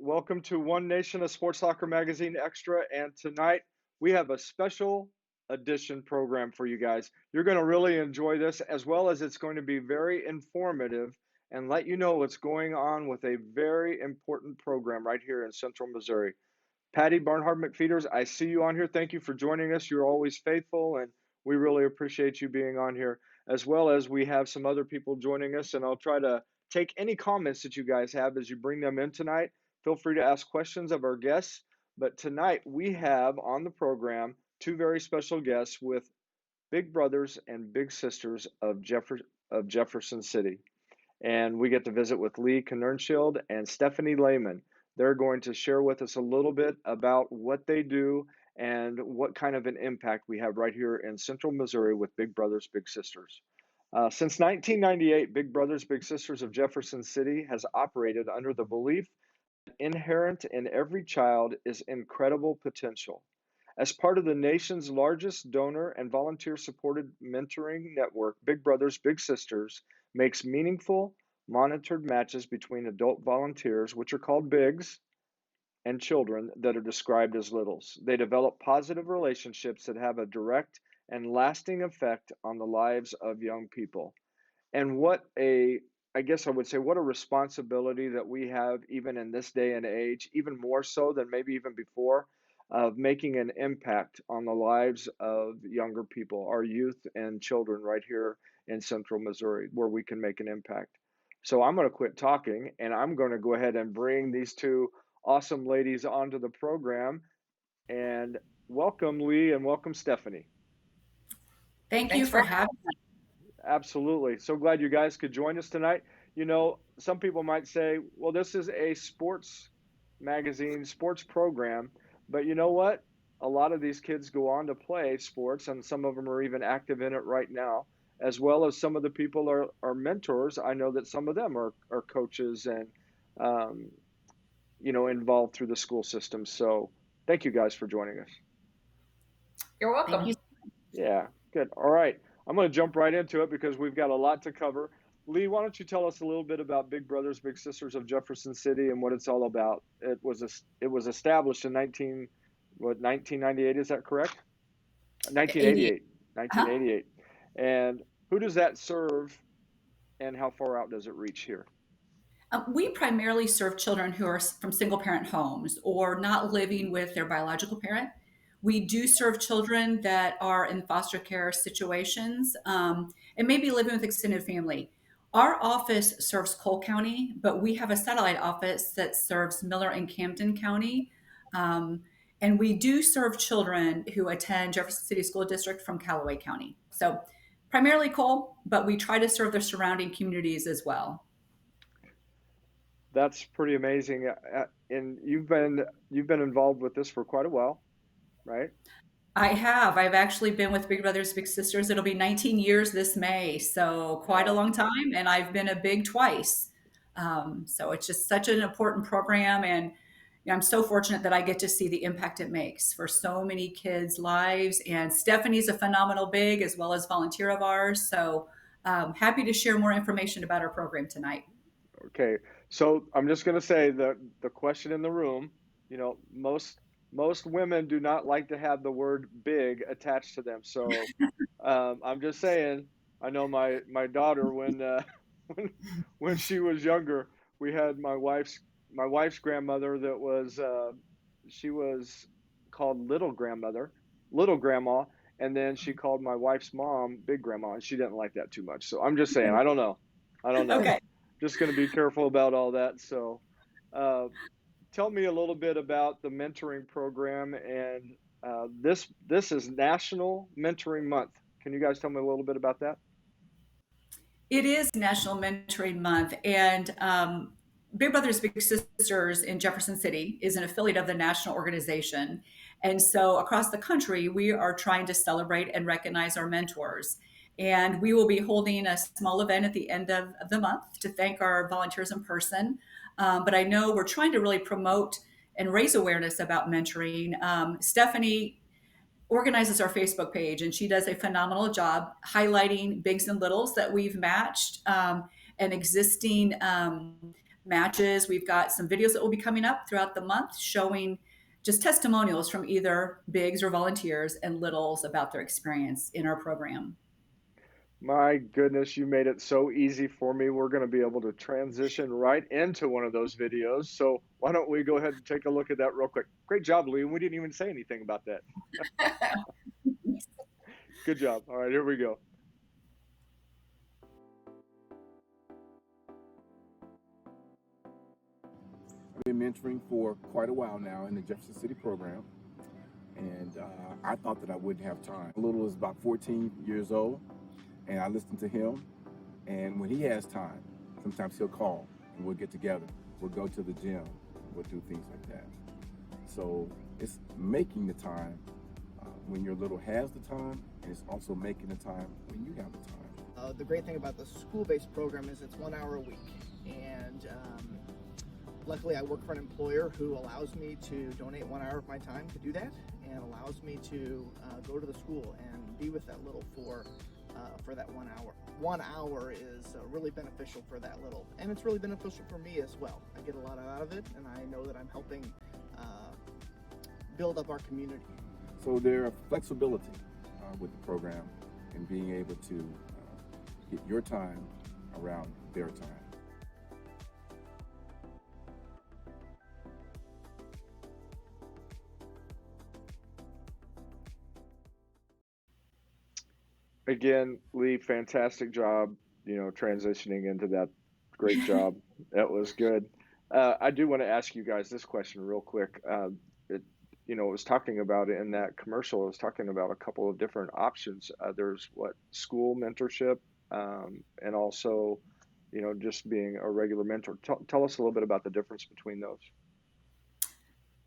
Welcome to One Nation, a Sports Soccer Magazine Extra. And tonight we have a special edition program for you guys. You're going to really enjoy this, as well as it's going to be very informative and let you know what's going on with a very important program right here in Central Missouri. Patty Barnhart McFeeters, I see you on here. Thank you for joining us. You're always faithful, and we really appreciate you being on here, as well as we have some other people joining us. And I'll try to take any comments that you guys have as you bring them in tonight. Feel free to ask questions of our guests. But tonight we have on the program two very special guests with big brothers and big sisters of Jefferson City. And we get to visit with Lee Knernschield and Stephanie Lehman. They're going to share with us a little bit about what they do and what kind of an impact we have right here in Central Missouri with Big Brothers Big Sisters. Since 1998, Big Brothers Big Sisters of Jefferson City has operated under the belief that inherent in every child is incredible potential. As part of the nation's largest donor and volunteer supported mentoring network, Big Brothers Big Sisters makes meaningful, monitored matches between adult volunteers, which are called bigs, and children that are described as littles. They develop positive relationships that have a direct and lasting effect on the lives of young people. And I guess I would say, what a responsibility that we have, even in this day and age, even more so than maybe even before, of making an impact on the lives of younger people, our youth and children right here in Central Missouri, where we can make an impact. So I'm going to quit talking and I'm going to go ahead and bring these two awesome ladies onto the program. And welcome, Lee, and welcome, Stephanie. Thank you for having me. Absolutely. So glad you guys could join us tonight. You know, some people might say, well, this is a sports magazine, sports program. But you know what? A lot of these kids go on to play sports, and some of them are even active in it right now, as well as some of the people are mentors. I know that some of them are coaches and, um, involved through the school system. So thank you guys for joining us. You're Thank you. welcome. Yeah, good. All right. I'm going to jump right into it because we've got a lot to cover. Lee, why don't you tell us a little bit about Big Brothers Big Sisters of Jefferson City and what it's all about? It was established in 1998, is that correct? 88. 1988. Huh? 1988. And who does that serve and how far out does it reach here? We primarily serve children who are from single parent homes or not living with their biological parent. We do serve children that are in foster care situations and maybe living with extended family. Our office serves Cole County, but we have a satellite office that serves Miller and Camden County. Um, and we do serve children who attend Jefferson City School District from Callaway County. So primarily Cole, but we try to serve the surrounding communities as well. That's pretty amazing. And you've been involved with this for quite a while, right? I have. I've actually been with Big Brothers Big Sisters. It'll be 19 years this May, so quite a Wow. long time. And I've been a big twice. So it's just such an important program, and I'm so fortunate that I get to see the impact it makes for so many kids' lives. And Stephanie's a phenomenal big as well as volunteer of ours. So happy to share more information about our program tonight. Okay, so I'm just going to say the question in the room, most women do not like to have the word big attached to them. So I'm just saying, I know my daughter when when she was younger, we had my wife's grandmother that was she was called little grandma, and then she called my wife's mom big grandma, and she didn't like that too much. So I'm just saying, I don't know. Okay. Just going to be careful about all that. So, uh, tell me a little bit about the mentoring program, and this is National Mentoring Month. Can you guys tell me a little bit about that? It is National Mentoring Month, and Big Brothers Big Sisters in Jefferson City is an affiliate of the national organization. And so across the country, we are trying to celebrate and recognize our mentors. And we will be holding a small event at the end of the month to thank our volunteers in person. But I know we're trying to really promote and raise awareness about mentoring. Stephanie organizes our Facebook page, and she does a phenomenal job highlighting bigs and littles that we've matched and existing matches. We've got some videos that will be coming up throughout the month showing just testimonials from either bigs or volunteers and littles about their experience in our program. My goodness, you made it so easy for me. We're going to be able to transition right into one of those videos. So why don't we go ahead and take a look at that real quick? Great job, Lee. We didn't even say anything about that. Good job. All right, here we go. I've been mentoring for quite a while now in the Jefferson City program, and I thought that I wouldn't have time. Little is about 14 years old, and I listen to him, and when he has time, sometimes he'll call, and we'll get together. We'll go to the gym. We'll do things like that. So it's making the time when your little has the time, and it's also making the time when you have the time. The great thing about the school-based program is it's 1 hour a week, and luckily I work for an employer who allows me to donate 1 hour of my time to do that, and allows me to go to the school and be with that little for that 1 hour. 1 hour is really beneficial for that little, and it's really beneficial for me as well. I get a lot out of it, and I know that I'm helping build up our community. So there's flexibility with the program and being able to get your time around their time. Again, Lee, fantastic job, transitioning into that. Great job. That was good. I do want to ask you guys this question real quick. It was talking about it in that commercial. It was talking about a couple of different options. There's school mentorship, and also, just being a regular mentor. Tell us a little bit about the difference between those.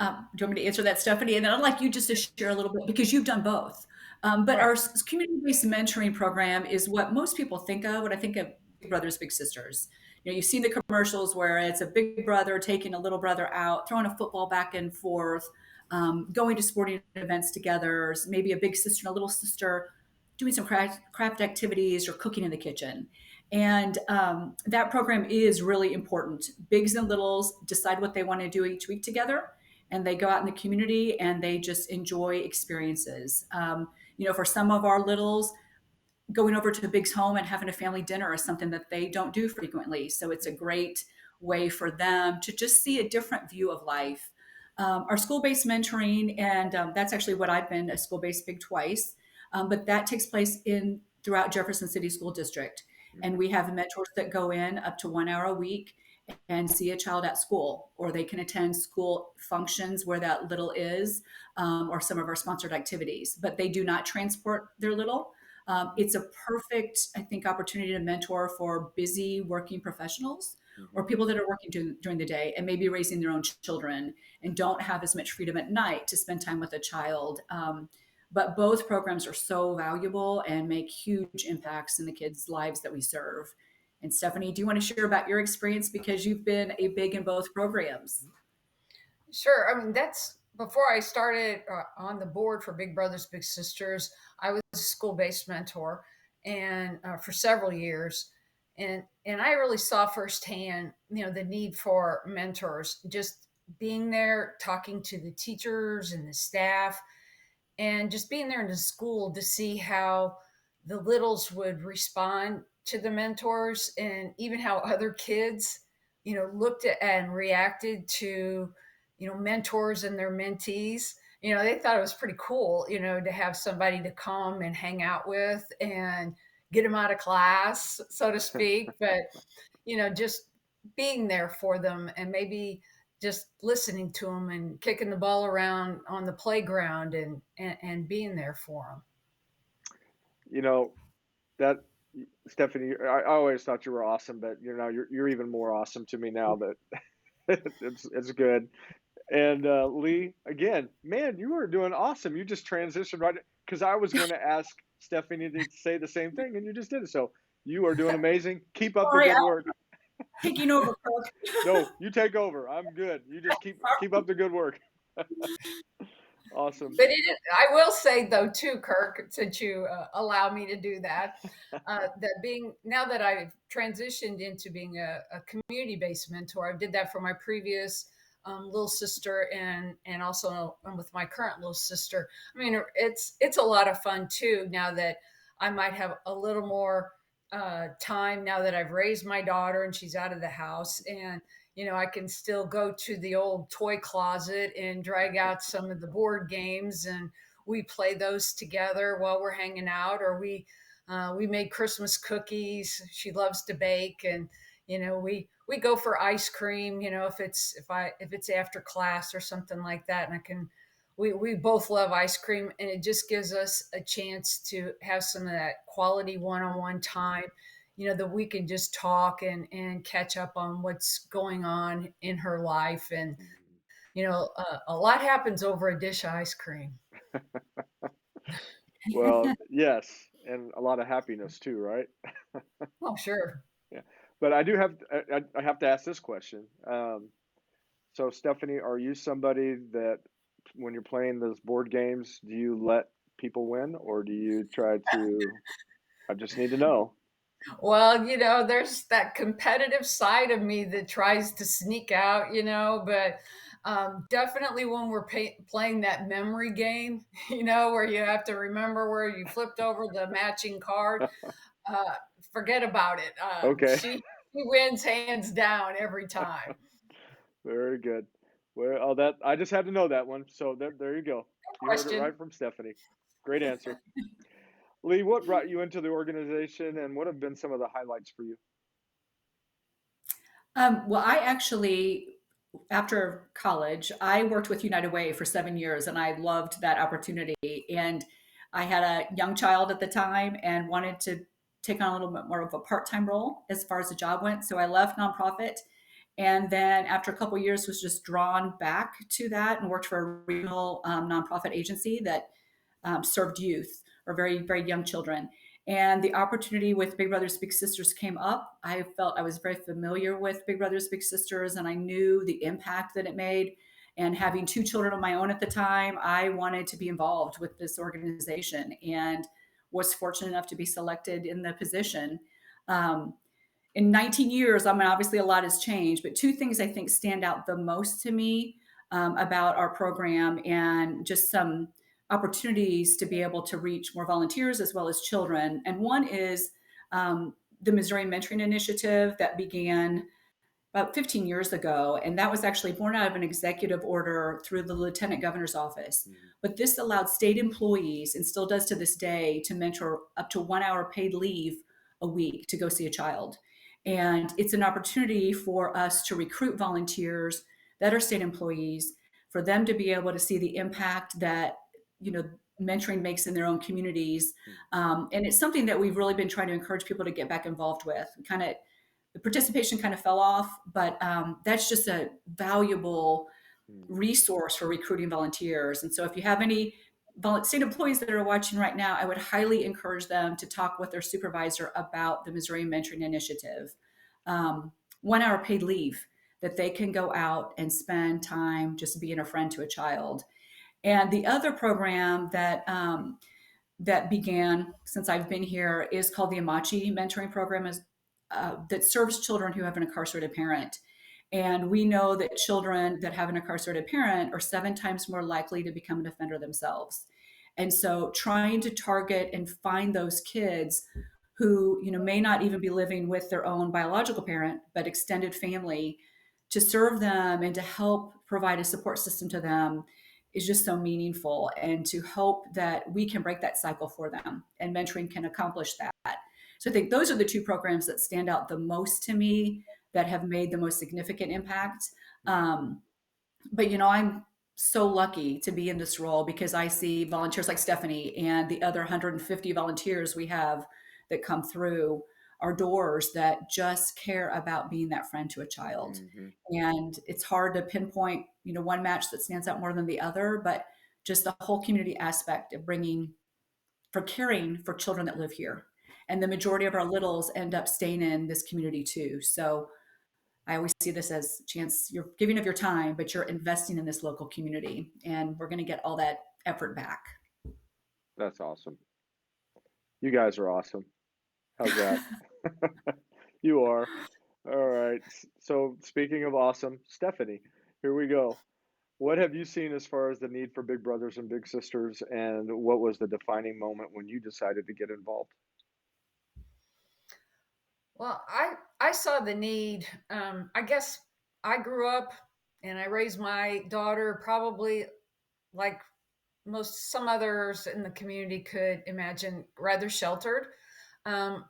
Do you want me to answer that, Stephanie? And then I'd like you just to share a little bit because you've done both. But our community-based mentoring program is what most people think of when I think of Big Brothers, Big Sisters. You've seen the commercials where it's a big brother taking a little brother out, throwing a football back and forth, going to sporting events together, maybe a big sister and a little sister doing some craft activities or cooking in the kitchen. And that program is really important. Bigs and littles decide what they want to do each week together, and they go out in the community and they just enjoy experiences. For some of our littles, going over to Big's home and having a family dinner is something that they don't do frequently. So it's a great way for them to just see a different view of life. Our school-based mentoring, and that's actually what I've been, a school-based Big twice, but that takes place throughout Jefferson City School District. And we have mentors that go in up to 1 hour a week and see a child at school, or they can attend school functions where that little is, or some of our sponsored activities, but they do not transport their little. It's a perfect, I think, opportunity to mentor for busy working professionals or people that are working during the day and maybe raising their own children and don't have as much freedom at night to spend time with a child. But both programs are so valuable and make huge impacts in the kids' lives that we serve. And Stephanie, do you want to share about your experience because you've been a big in both programs? Sure. I mean, that's before I started on the board for Big Brothers Big Sisters. I was a school-based mentor, and for several years, and I really saw firsthand, the need for mentors. Just being there, talking to the teachers and the staff, and just being there in the school to see how the littles would respond to the mentors, and even how other kids, looked at and reacted to, mentors and their mentees. They thought it was pretty cool, to have somebody to come and hang out with and get them out of class, so to speak. But, just being there for them and maybe just listening to them and kicking the ball around on the playground and being there for them. That Stephanie, I always thought you were awesome, but you're even more awesome to me now that it's good. And Lee, again, man, you are doing awesome. You just transitioned right, because I was going to ask Stephanie to say the same thing, and you just did it. So you are doing amazing. Keep up the good work. Taking over, Coach. No, you take over. I'm good. You just keep up the good work. Awesome. But I will say though too, Kirk, since you allow me to do that, that being now that I've transitioned into being a community-based mentor, I did that for my previous little sister and also with my current little sister. I mean, it's a lot of fun too. Now that I might have a little more time now that I've raised my daughter and she's out of the house, and I can still go to the old toy closet and drag out some of the board games, and we play those together while we're hanging out, or we made Christmas cookies. She loves to bake, and we go for ice cream. If it's after class or something like that, and I can. We both love ice cream, and it just gives us a chance to have some of that quality one-on-one time, that we can just talk and catch up on what's going on in her life. And, a lot happens over a dish of ice cream. Well, yes, and a lot of happiness too, right? Oh, sure. Yeah. But I do have I have to ask this question. So Stephanie, are you somebody that when you're playing those board games, do you let people win or do you try to I just need to know. Well, there's that competitive side of me that tries to sneak out, but definitely when we're playing that memory game, where you have to remember where you flipped over the matching card, uh, forget about it. Okay. She wins hands down every time. Very good. Well, oh, that I just had to know that one. So there you go. You heard it Question. right from Stephanie. Great answer. Lee, what brought you into the organization and what have been some of the highlights for you? Well, I actually, after college, I worked with United Way for 7 years and I loved that opportunity. And I had a young child at the time and wanted to take on a little bit more of a part time role as far as the job went. So I left nonprofit. And then after a couple of years was just drawn back to that and worked for a regional nonprofit agency that served youth or very, very young children. And the opportunity with Big Brothers Big Sisters came up. I felt I was very familiar with Big Brothers Big Sisters and I knew the impact that it made. And having two children of my own at the time, I wanted to be involved with this organization and was fortunate enough to be selected in the position. Um, in 19 years, I mean, obviously a lot has changed, but two things I think stand out the most to me about our program and just some opportunities to be able to reach more volunteers as well as children. And one is the Missouri Mentoring Initiative that began about 15 years ago. And that was actually born out of an executive order through the Lieutenant Governor's office. Mm-hmm. But this allowed state employees, and still does to this day, to mentor up to 1 hour paid leave a week to go see a child. And it's an opportunity for us to recruit volunteers that are state employees, for them to be able to see the impact that, mentoring makes in their own communities. And it's something that we've really been trying to encourage people to get back involved with. The participation kind of fell off, but that's just a valuable resource for recruiting volunteers. And so if you have any state employees that are watching right now, I would highly encourage them to talk with their supervisor about the Missouri Mentoring Initiative. 1 hour paid leave that they can go out and spend time just being a friend to a child. And the other program that began since I've been here is called the Amachi Mentoring Program, that serves children who have an incarcerated parent. And we know that children that have an incarcerated parent are 7 times more likely to become an offender themselves. And so trying to target and find those kids who, may not even be living with their own biological parent, but extended family, to serve them and to help provide a support system to them is just so meaningful, and to hope that we can break that cycle for them and mentoring can accomplish that. So I think those are the two programs that stand out the most to me, that have made the most significant impact. But I'm so lucky to be in this role because I see volunteers like Stephanie and the other 150 volunteers we have that come through our doors that just care about being that friend to a child. Mm-hmm. And it's hard to pinpoint, one match that stands out more than the other, but just the whole community aspect of caring for children that live here. And the majority of our littles end up staying in this community too. So I always see this as a chance. You're giving of your time, but you're investing in this local community, and we're going to get all that effort back. That's awesome. You guys are awesome. How's that? You are. All right. So speaking of awesome, Stephanie, here we go. What have you seen as far as the need for big brothers and big sisters, and what was the defining moment when you decided to get involved? Well, I saw the need. I guess I grew up and I raised my daughter probably like some others in the community could imagine, rather sheltered. Um,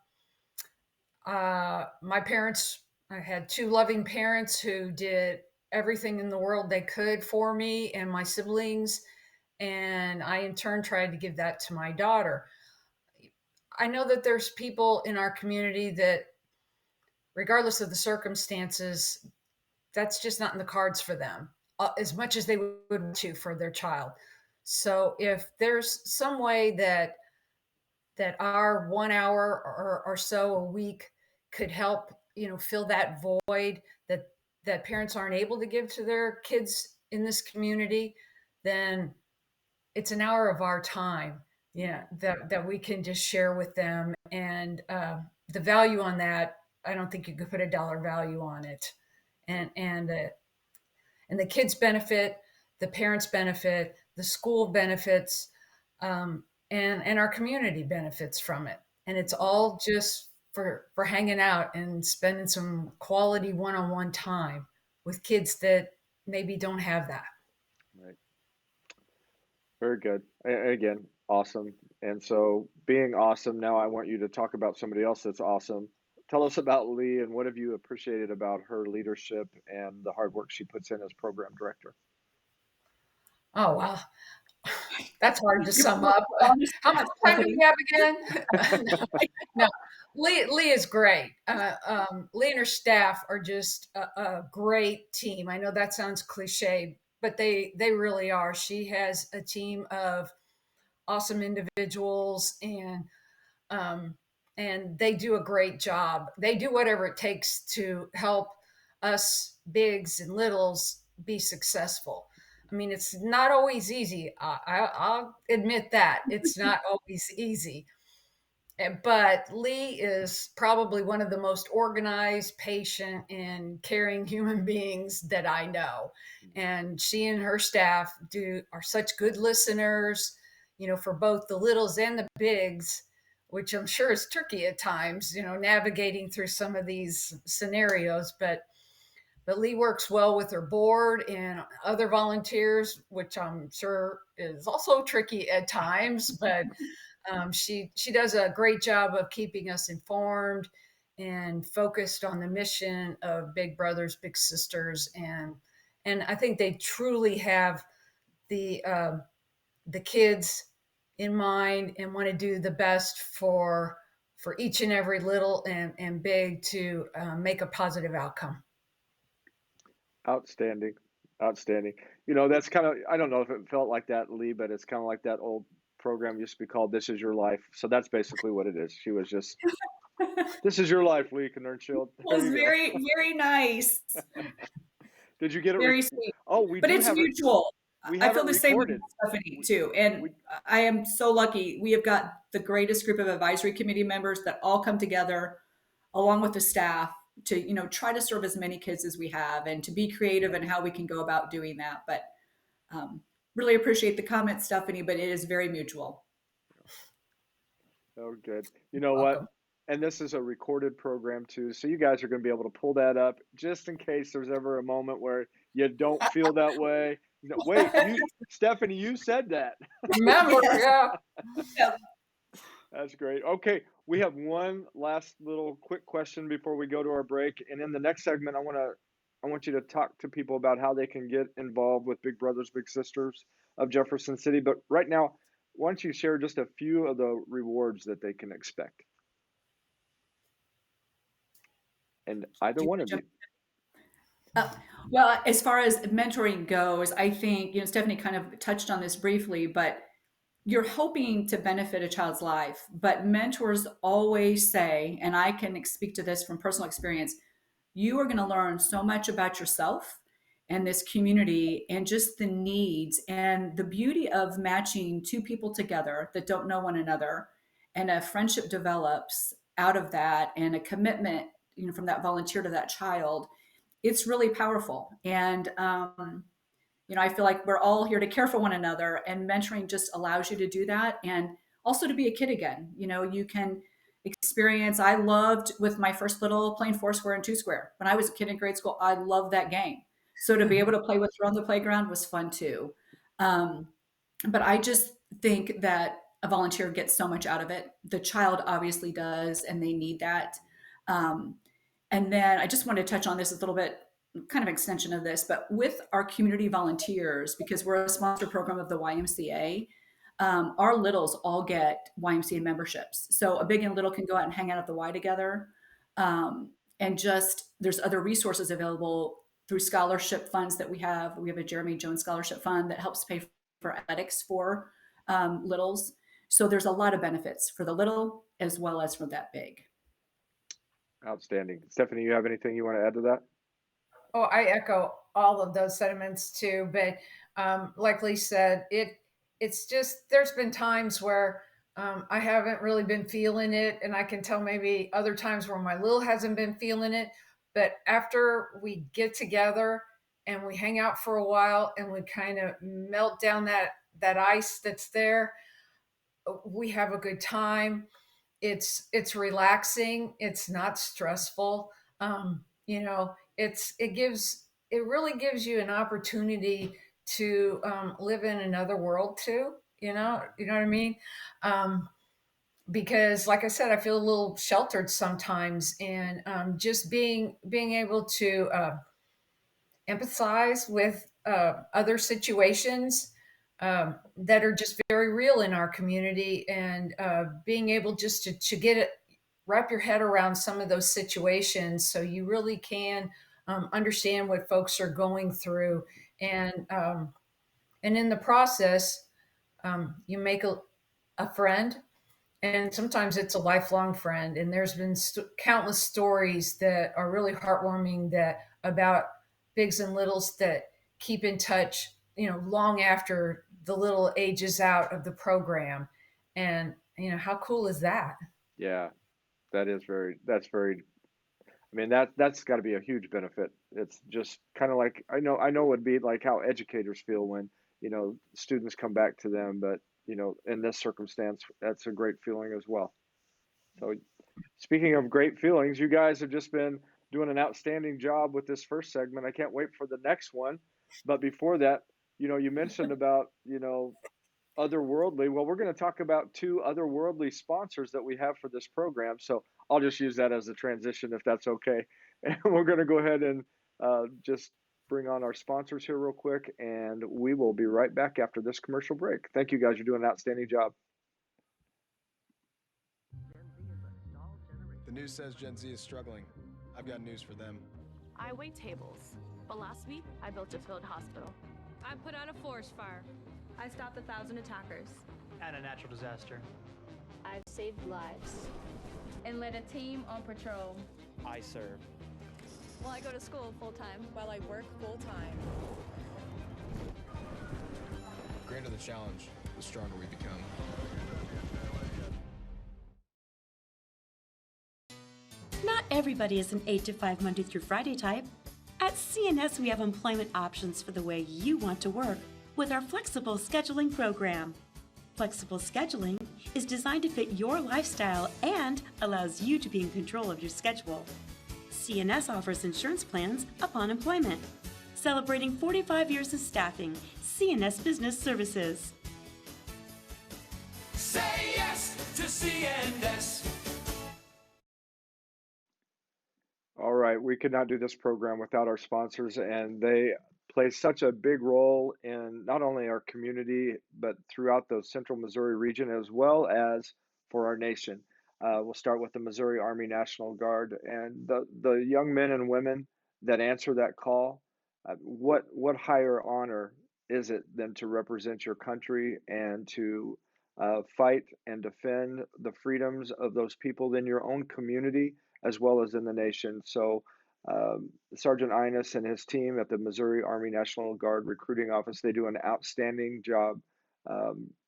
my parents, I had two loving parents who did everything in the world they could for me and my siblings, and I in turn tried to give that to my daughter. I know that there's people in our community that, regardless of the circumstances, that's just not in the cards for them, as much as they would want to for their child. So if there's some way that our 1 hour or so a week could help, fill that void that parents aren't able to give to their kids in this community, then it's an hour of our time, that we can just share with them. And the value on that, I don't think you could put a dollar value on it. And the kids benefit, the parents benefit, the school benefits, and our community benefits from it. And it's all just for hanging out and spending some quality one-on-one time with kids that maybe don't have that. Right. Very good. Again, awesome. And so, being awesome, now I want you to talk about somebody else that's awesome. Tell us about Lee, and what have you appreciated about her leadership and the hard work she puts in as program director? Oh, wow. That's hard to sum up. How much time do we have again? No, Lee is great. Lee and her staff are just a great team. I know that sounds cliche, but they really are. She has a team of awesome individuals, and they do a great job. They do whatever it takes to help us bigs and littles be successful. I mean, it's not always easy. I'll admit that it's not always easy. But Lee is probably one of the most organized, patient, and caring human beings that I know. And she and her staff are such good listeners, for both the littles and the bigs, which I'm sure is tricky at times, navigating through some of these scenarios. But Lee works well with her board and other volunteers, which I'm sure is also tricky at times. But she does a great job of keeping us informed and focused on the mission of Big Brothers Big Sisters, and I think they truly have the kids in mind and want to do the best for each and every little and big to make a positive outcome. Outstanding. Outstanding. That's kind of, I don't know if it felt like that, Lee, but it's kind of like that old program used to be called This Is Your Life. So that's basically what it is. She was just, this is your life, Lee Knernschield. It was very, very nice. Did you get it? Very sweet. Oh, but it's mutual. I feel the same with recorded. Stephanie too. And I am so lucky. We have got the greatest group of advisory committee members that all come together along with the staff to, try to serve as many kids as we have and to be creative in how we can go about doing that. But really appreciate the comment, Stephanie, but it is very mutual. Oh, good. You know what? And this is a recorded program too. So you guys are going to be able to pull that up just in case there's ever a moment where you don't feel that way. Wait, Stephanie, you said that. Remember, yeah. That's great. Okay, we have one last little quick question before we go to our break. And in the next segment, I want you to talk to people about how they can get involved with Big Brothers Big Sisters of Jefferson City. But right now, why don't you share just a few of the rewards that they can expect? And either one of you. Well, as far as mentoring goes, I think, Stephanie kind of touched on this briefly, but you're hoping to benefit a child's life. But mentors always say, and I can speak to this from personal experience, you are going to learn so much about yourself and this community and just the needs and the beauty of matching two people together that don't know one another, and a friendship develops out of that, and a commitment, from that volunteer to that child. It's really powerful. And I feel like we're all here to care for one another, and mentoring just allows you to do that, and also to be a kid again. You can experience. I loved with my first little playing four square and two square. When I was a kid in grade school, I loved that game. So to be able to play with her on the playground was fun too. Um, but I just think that a volunteer gets so much out of it. The child obviously does, and they need that. Um, and then I just want to touch on this a little bit, kind of extension of this, but with our community volunteers, because we're a sponsor program of the YMCA, our littles all get YMCA memberships. So a big and little can go out and hang out at the Y together. And just there's other resources available through scholarship funds that we have. We have a Jeremy Jones Scholarship Fund that helps pay for athletics for littles. So there's a lot of benefits for the little as well as for that big. Outstanding. Stephanie, you have anything you want to add to that? Oh, I echo all of those sentiments too. But like Lee said, it's just there's been times where I haven't really been feeling it, and I can tell maybe other times where my Lil hasn't been feeling it. But after we get together and we hang out for a while and we kind of melt down that ice that's there, we have a good time. It's relaxing. It's not stressful. It really gives you an opportunity to live in another world too. You know what I mean? Because, like I said, I feel a little sheltered sometimes, and just being able to empathize with other situations that are just very real in our community, and being able just to get it, wrap your head around some of those situations so you really can understand what folks are going through. And in the process, you make a friend, and sometimes it's a lifelong friend. And there's been countless stories that are really heartwarming, that about bigs and littles that keep in touch, long after the little ages out of the program. And how cool is that? Yeah, that's very, I mean, that's got to be a huge benefit. It's just kind of like, I know it would be like how educators feel when, students come back to them, but, in this circumstance, that's a great feeling as well. So speaking of great feelings, you guys have just been doing an outstanding job with this first segment. I can't wait for the next one. But before that, you mentioned about, otherworldly. Well, we're going to talk about two otherworldly sponsors that we have for this program. So I'll just use that as a transition if that's okay. And we're going to go ahead and just bring on our sponsors here real quick, and we will be right back after this commercial break. Thank you guys. You're doing an outstanding job. The news says Gen Z is struggling. I've got news for them. I wait tables, but last week I built a field hospital. I put out a forest fire. I stopped 1,000 attackers. And a natural disaster. I've saved lives. And led a team on patrol. I serve. Well, I go to school full-time. While I work full-time. The greater the challenge, the stronger we become. Not everybody is an 8 to 5 Monday through Friday type. At CNS, we have employment options for the way you want to work with our flexible scheduling program. Flexible scheduling is designed to fit your lifestyle and allows you to be in control of your schedule. CNS offers insurance plans upon employment. Celebrating 45 years of staffing, CNS Business Services. Say yes to CNS. All right, we could not do this program without our sponsors, and they play such a big role in not only our community, but throughout the central Missouri region, as well as for our nation. We'll start with the Missouri Army National Guard and the young men and women that answer that call. What higher honor is it than to represent your country and to fight and defend the freedoms of those people in your own community as well as in the nation? So Sergeant Inus and his team at the Missouri Army National Guard Recruiting Office, they do an outstanding job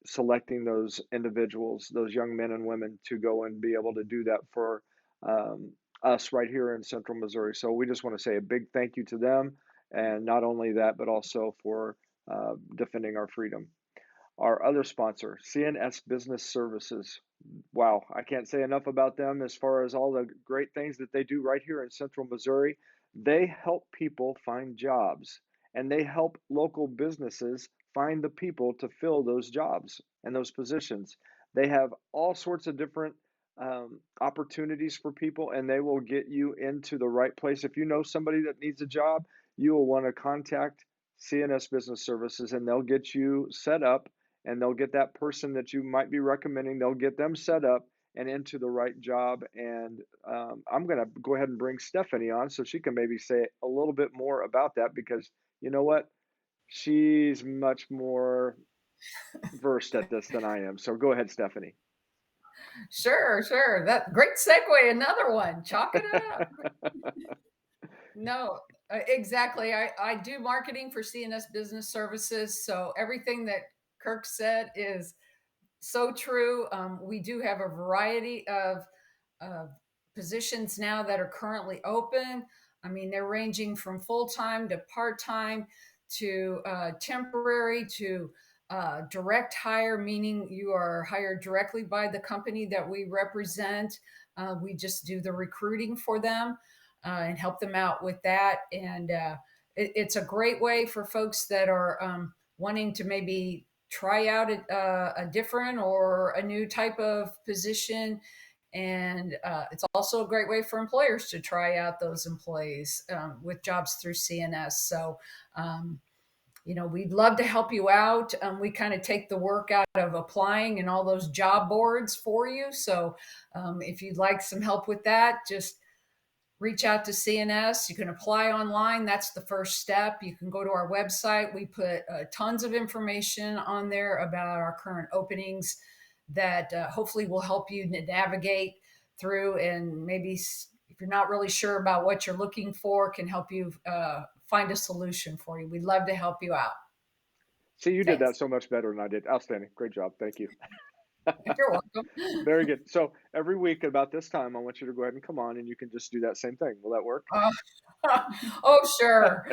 selecting those individuals, those young men and women, to go and be able to do that for us right here in Central Missouri. So we just want to say a big thank you to them, and not only that, but also for defending our freedom. Our other sponsor, CNS Business Services. Wow, I can't say enough about them as far as all the great things that they do right here in Central Missouri. They help people find jobs, and they help local businesses find the people to fill those jobs and those positions. They have all sorts of different opportunities for people, and they will get you into the right place. If you know somebody that needs a job, you will want to contact CNS Business Services, and they'll get you set up, and they'll get that person that you might be recommending, they'll get them set up and into the right job. And I'm going to go ahead and bring Stephanie on so she can maybe say a little bit more about that, because you know what? She's much more versed at this than I am. So go ahead, Stephanie. Sure. That great segue. Another one. Chalk it up. No, exactly. I do marketing for CNS Business Services. So everything that Kirk said is so true. We do have a variety of positions now that are currently open. I mean, they're ranging from full-time to part-time to temporary to direct hire, meaning you are hired directly by the company that we represent. We just do the recruiting for them and help them out with that. And it's a great way for folks that are wanting to maybe try out a different or a new type of position. And it's also a great way for employers to try out those employees with jobs through CNS. So, we'd love to help you out. We kind of take the work out of applying and all those job boards for you. So if you'd like some help with that, just reach out to CNS. You can apply online. That's the first step. You can go to our website. We put tons of information on there about our current openings that hopefully will help you navigate through, and maybe if you're not really sure about what you're looking for, can help you find a solution for you. We'd love to help you out. See, you did that so much better than I did. Outstanding. Great job. Thank you. You're welcome. Very good. So every week about this time, I want you to go ahead and come on, and you can just do that same thing. Will that work? Oh, sure.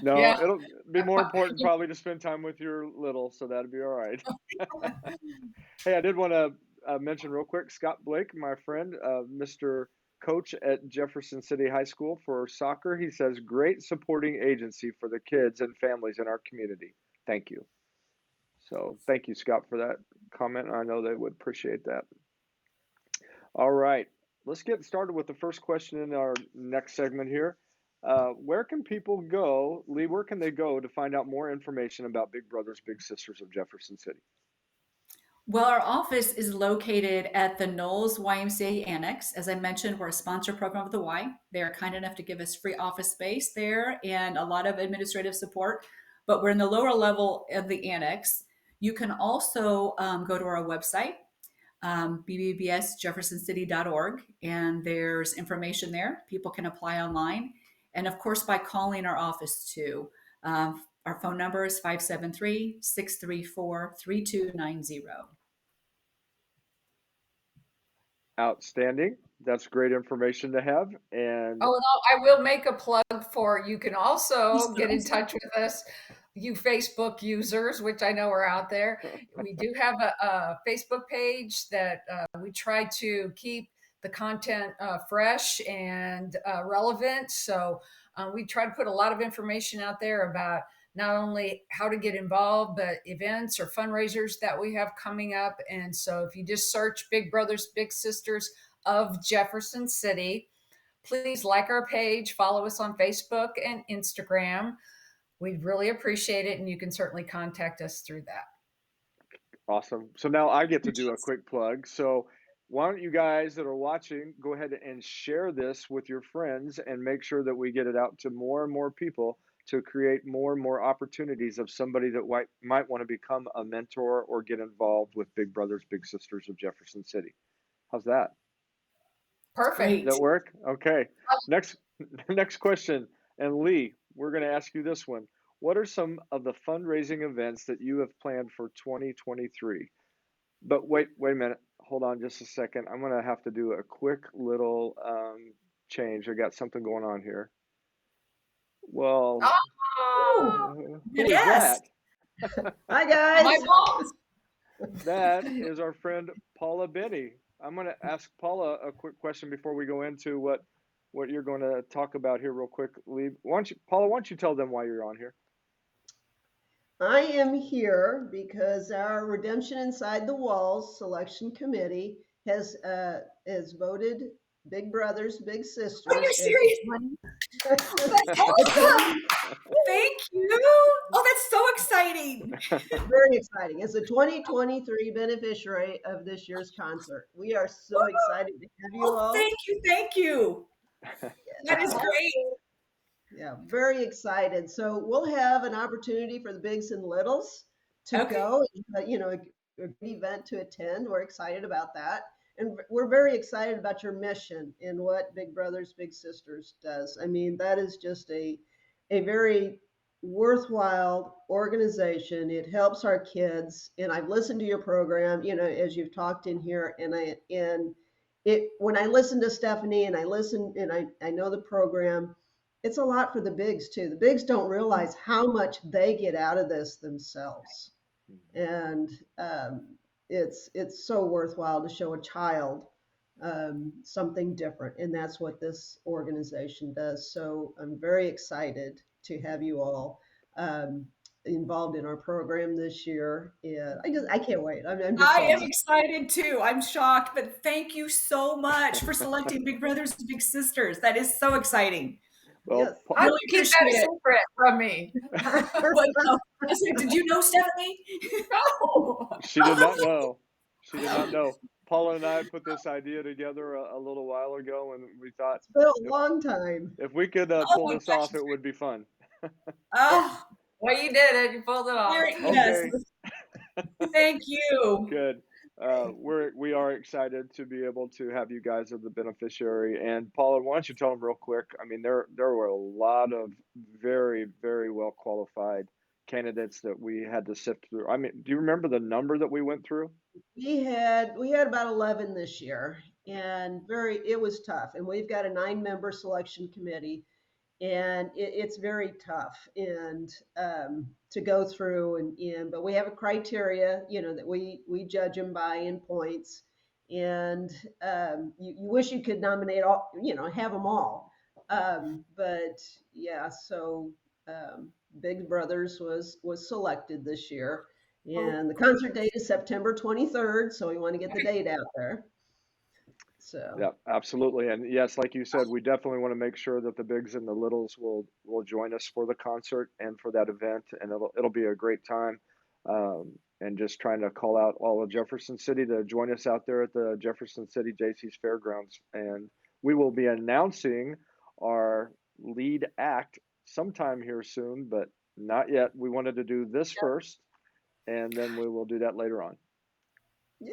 No, Yeah. it'll be more important probably to spend time with your little, so that'd be all right. Hey, I did want to mention real quick, Scott Blake, my friend, Mr. Coach at Jefferson City High School for soccer. He says, great supporting agency for the kids and families in our community. Thank you. So thank you, Scott, for that comment. I know they would appreciate that. All right, let's get started with the first question in our next segment here. Where can people go, Lee, where can they go to find out more information about Big Brothers Big Sisters of Jefferson City? Well, our office is located at the Knowles YMCA Annex. As I mentioned, we're a sponsor program of the Y. They are kind enough to give us free office space there and a lot of administrative support, but we're in the lower level of the annex. You can also go to our website, bbbsjeffersoncity.org, and there's information there. People can apply online. And of course, by calling our office too. Our phone number is 573-634-3290. Outstanding. That's great information to have. And I will make a plug for, you can also get in touch with us, you Facebook users, which I know are out there. We do have a Facebook page that we try to keep the content fresh and relevant. So we try to put a lot of information out there about not only how to get involved, but events or fundraisers that we have coming up. And so if you just search Big Brothers Big Sisters of Jefferson City, please like our page, follow us on Facebook and Instagram. We'd really appreciate it, and you can certainly contact us through that. Awesome. So now I get to do a quick plug. So why don't you guys that are watching go ahead and share this with your friends and make sure that we get it out to more and more people to create more and more opportunities of somebody that might want to become a mentor or get involved with Big Brothers Big Sisters of Jefferson City. How's that? Perfect. Does that work? Okay. Next next question. And Lee, we're going to ask you this one. What are some of the fundraising events that you have planned for 2023? But wait a minute. Hold on just a second. I'm going to have to do a quick little change. I got something going on here. Well, who is yes. that? Hi, guys. My mom. That is our friend Paula Benne. I'm going to ask Paula a quick question before we go into what you're going to talk about here real quick. Lee, Paula, why don't you tell them why you're on here? I am here because our Redemption Inside the Walls selection committee has voted Big Brothers Big Sisters. Are you serious? That's awesome. Thank you. Oh, that's so exciting. Very exciting. It's a 2023 beneficiary of this year's concert. We are so excited to have you all. Thank you. Thank you. That is great. Yeah, very excited. So we'll have an opportunity for the bigs and littles to go, a good event to attend. We're excited about that. And we're very excited about your mission and what Big Brothers Big Sisters does. I mean, that is just a very worthwhile organization. It helps our kids. And I've listened to your program, as you've talked in here, when I listen to Stephanie and I know the program, it's a lot for the bigs too. The bigs don't realize how much they get out of this themselves. And it's so worthwhile to show a child something different. And that's what this organization does. So I'm very excited to have you all involved in our program this year. And I can't wait. I am excited too. I'm shocked, but thank you so much for selecting Big Brothers Big Sisters. That is so exciting. Well, yes. I really keep that a secret from me. Did you know, Stephanie? No. She did not know. She did not know. Paula and I put this idea together a little while ago, and we thought it's been a long time. If we could pull this off, it would be fun. Well, you did it. You pulled it off. Okay. Thank you. Good. We are excited to be able to have you guys as the beneficiary. And Paula, why don't you tell them real quick? I mean, there were a lot of very, very well qualified candidates that we had to sift through. I mean, do you remember the number that we went through? We had about 11 this year, and it was tough. And we've got a 9-member selection committee, and it's very tough and to go through but we have a criteria that we judge them by in points, and you wish you could nominate all, have them all, but yeah, so Big Brothers was selected this year, and the concert date is September 23rd, so we want to get the date out there. So. Yeah, absolutely. And yes, like you said, we definitely want to make sure that the bigs and the littles will join us for the concert and for that event. And it'll be a great time. And just trying to call out all of Jefferson City to join us out there at the Jefferson City JC's Fairgrounds. And we will be announcing our lead act sometime here soon, but not yet. We wanted to do this first, and then we will do that later on. Yay!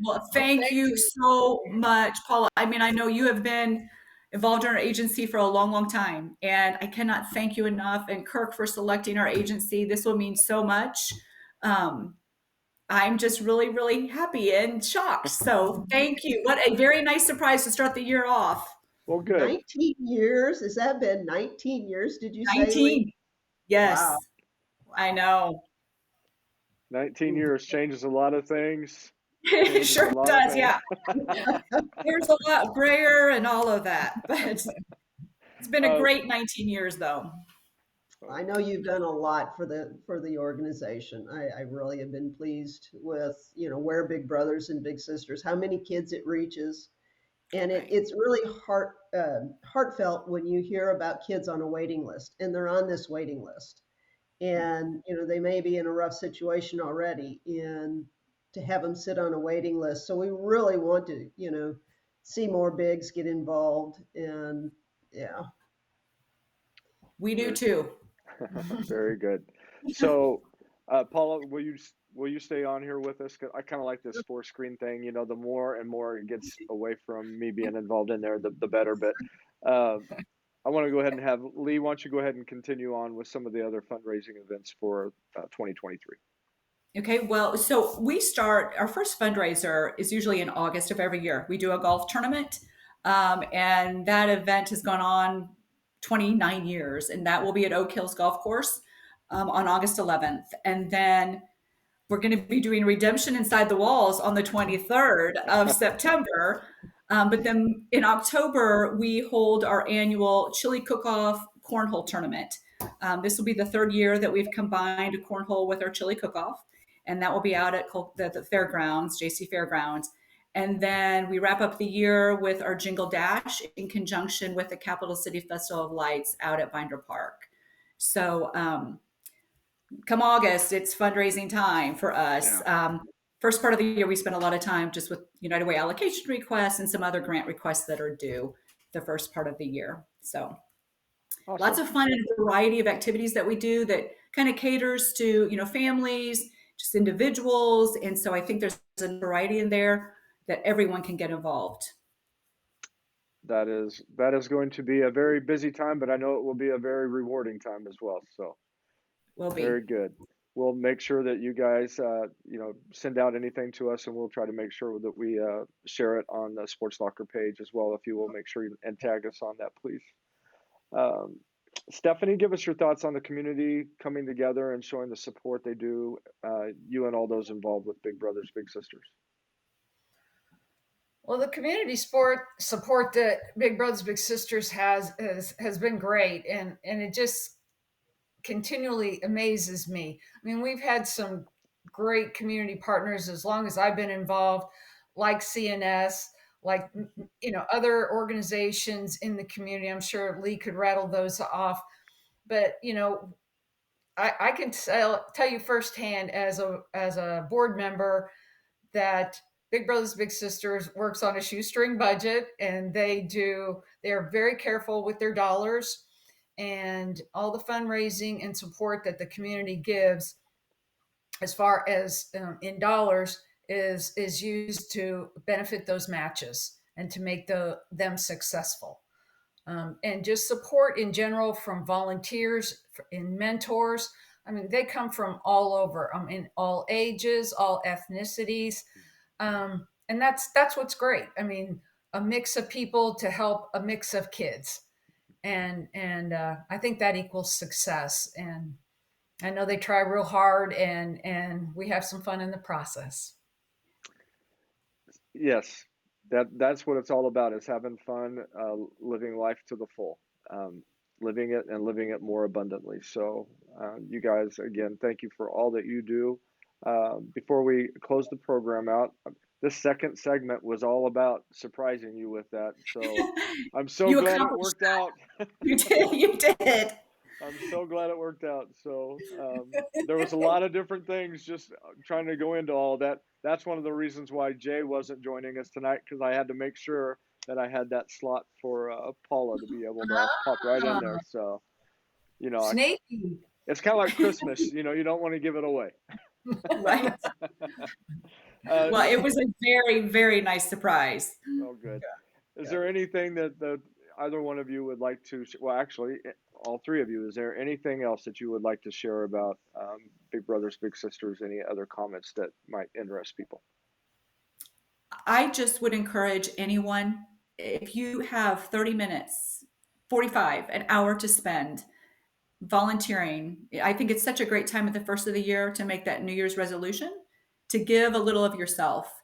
Well, thank you so much, Paula. I mean, I know you have been involved in our agency for a long, long time, and I cannot thank you enough. And Kirk for selecting our agency. This will mean so much. I'm just really, really happy and shocked. So thank you. What a very nice surprise to start the year off. Well, good. 19 years. Has that been 19 years? Did you say? 19. Yes. Wow. I know. 19 years changes a lot of things. It sure does, yeah. There's a lot grayer and all of that, but it's been a great 19 years, though. I know you've done a lot for the organization. I really have been pleased with where Big Brothers and Big Sisters, how many kids it reaches, and it's really heartfelt when you hear about kids on a waiting list, and they're on this waiting list, and they may be in a rough situation already, and to have them sit on a waiting list. So we really want to, see more bigs get involved, and yeah. We do too. Very good. So, Paula, will you will you stay on here with us? 'Cause I kind of like this four screen thing. You know, the more and more it gets away from me being involved in there, the better. But uh, I want to go ahead and have Lee. Why don't you go ahead and continue on with some of the other fundraising events for 2023? Okay, well, so we start our first fundraiser is usually in August of every year. We do a golf tournament, and that event has gone on 29 years, and that will be at Oak Hills Golf Course on August 11th. And then we're going to be doing Redemption Inside the Walls on the 23rd of September. But then in October, we hold our annual chili cook-off cornhole tournament. This will be the third year that we've combined a cornhole with our chili cook-off, and that will be out at the fairgrounds, JC Fairgrounds. And then we wrap up the year with our Jingle Dash in conjunction with the Capital City Festival of Lights out at Binder Park. So come August, it's fundraising time for us. Yeah. First part of the year, we spend a lot of time just with United Way allocation requests and some other grant requests that are due the first part of the year. So Awesome. Lots of fun and a variety of activities that we do that kind of caters to, families, just individuals. And so I think there's a variety in there that everyone can get involved. That is going to be a very busy time, but I know it will be a very rewarding time as well. So Will be. very good. We'll make sure that you guys, send out anything to us, and we'll try to make sure that we share it on the Sports Locker page as well. If you will make sure and tag us on that, please. Stephanie, give us your thoughts on the community coming together and showing the support they do, you and all those involved with Big Brothers Big Sisters. Well, the community support that Big Brothers Big Sisters has been great, and it just continually amazes me. I mean, we've had some great community partners as long as I've been involved, like CNS, like other organizations in the community. I'm sure Lee could rattle those off, but I can tell you firsthand as a board member that Big Brothers Big Sisters works on a shoestring budget, and they're very careful with their dollars, and all the fundraising and support that the community gives as far as in dollars is used to benefit those matches and to make them successful. And just support in general from volunteers and mentors. I mean, they come from all over, in all ages, all ethnicities. And that's what's great. I mean, a mix of people to help a mix of kids. And I think that equals success. And I know they try real hard, and we have some fun in the process. Yes, that's what it's all about, is having fun, living life to the full, living it more abundantly. So you guys, again, thank you for all that you do. Before we close the program out, this second segment was all about surprising you with that. So I'm so glad it worked out. You did. I'm so glad it worked out. So there was a lot of different things, just trying to go into all that. That's one of the reasons why Jay wasn't joining us tonight, because I had to make sure that I had that slot for Paula to be able to pop right in there. So, Sneaky. It's kind of like Christmas. You don't want to give it away. Right. Well, it was a very, very nice surprise. Oh, good. Is there anything that either one of you would like to, well, actually, all three of you, is there anything else that you would like to share about Big Brothers Big Sisters? Any other comments that might interest people? I just would encourage anyone, if you have 30 minutes, 45, an hour to spend volunteering. I think it's such a great time at the first of the year to make that New Year's resolution, to give a little of yourself.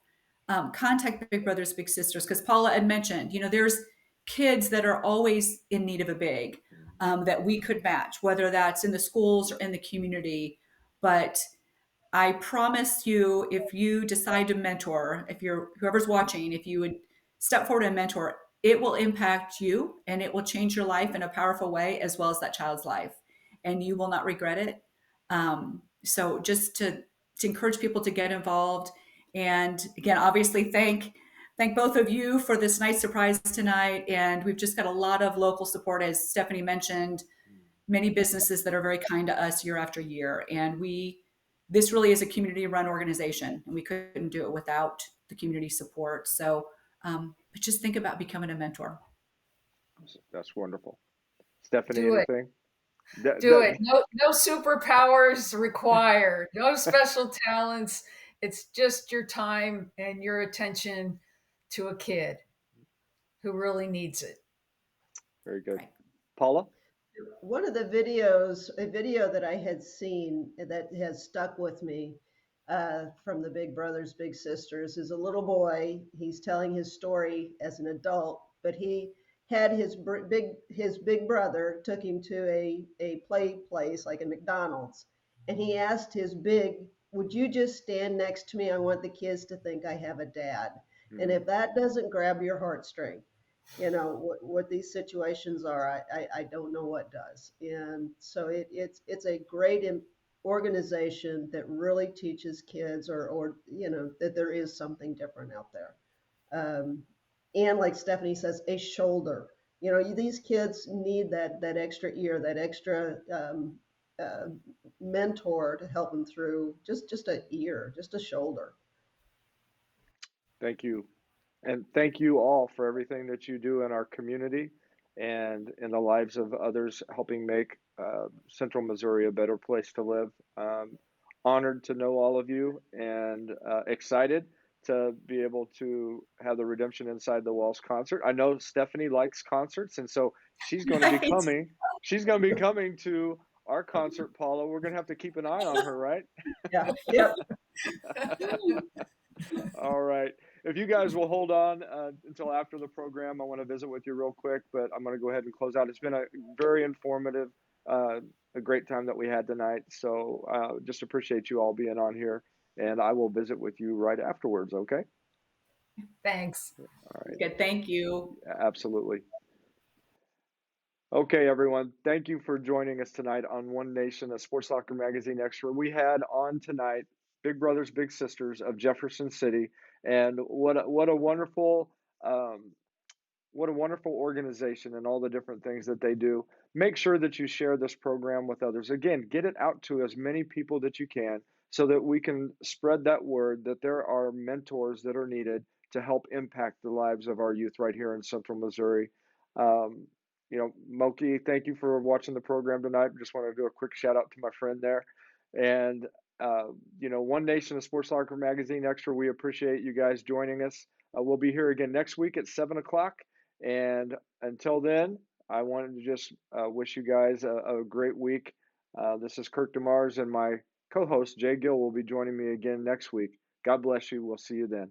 Contact Big Brothers Big Sisters, because Paula had mentioned, there's kids that are always in need of a big that we could match, whether that's in the schools or in the community. But I promise you, if you decide to mentor, whoever's watching, if you would step forward and mentor, it will impact you and it will change your life in a powerful way, as well as that child's life, and you will not regret it. So just to encourage people to get involved. And again, obviously thank both of you for this nice surprise tonight. And we've just got a lot of local support, as Stephanie mentioned, many businesses that are very kind to us year after year. And we this really is a community-run organization, and we couldn't do it without the community support. So, but just think about becoming a mentor. That's wonderful. Stephanie, Do it. anything? Do it. No superpowers required. No special talents. It's just your time and your attention to a kid who really needs it. Very good. Paula? One of the videos, a video that I had seen that has stuck with me from the Big Brothers Big Sisters, is a little boy. He's telling his story as an adult, but he had his big brother took him to a play place like a McDonald's, and he asked his big, "Would you just stand next to me? I want the kids to think I have a dad." Mm-hmm. And if that doesn't grab your heartstring, you know what these situations are, I don't know what does. And so it's a great organization that really teaches kids, or you know, that there is something different out there. And like Stephanie says, a shoulder. You know, these kids need that extra ear, that extra mentor to help them through just an ear, just a shoulder. Thank you. And thank you all for everything that you do in our community and in the lives of others, helping make Central Missouri a better place to live. Honored to know all of you, and excited to be able to have the Redemption Inside the Walls concert. I know Stephanie likes concerts, and so she's going to be coming. She's going to be coming to our concert, Paula. We're going to have to keep an eye on her, right? Yeah. Yep. All right. If you guys will hold on until after the program, I want to visit with you real quick, but I'm going to go ahead and close out. It's been a very informative, a great time that we had tonight. So just appreciate you all being on here, and I will visit with you right afterwards. Okay. Thanks. All right. Good. Thank you. Absolutely. Okay, everyone. Thank you for joining us tonight on One Nation, a Sports Soccer Magazine Extra. We had on tonight Big Brothers Big Sisters of Jefferson City, and what a wonderful organization, and all the different things that they do. Make sure that you share this program with others. Again, get it out to as many people that you can, so that we can spread that word that there are mentors that are needed to help impact the lives of our youth right here in Central Missouri. You know, Moki, thank you for watching the program tonight. Just want to do a quick shout out to my friend there. And, you know, One Nation of Sports Soccer Magazine Extra, we appreciate you guys joining us. We'll be here again next week at 7 o'clock. And until then, I wanted to just wish you guys a great week. This is Kirk DeMars, and my co-host, Jay Gill, will be joining me again next week. God bless you. We'll see you then.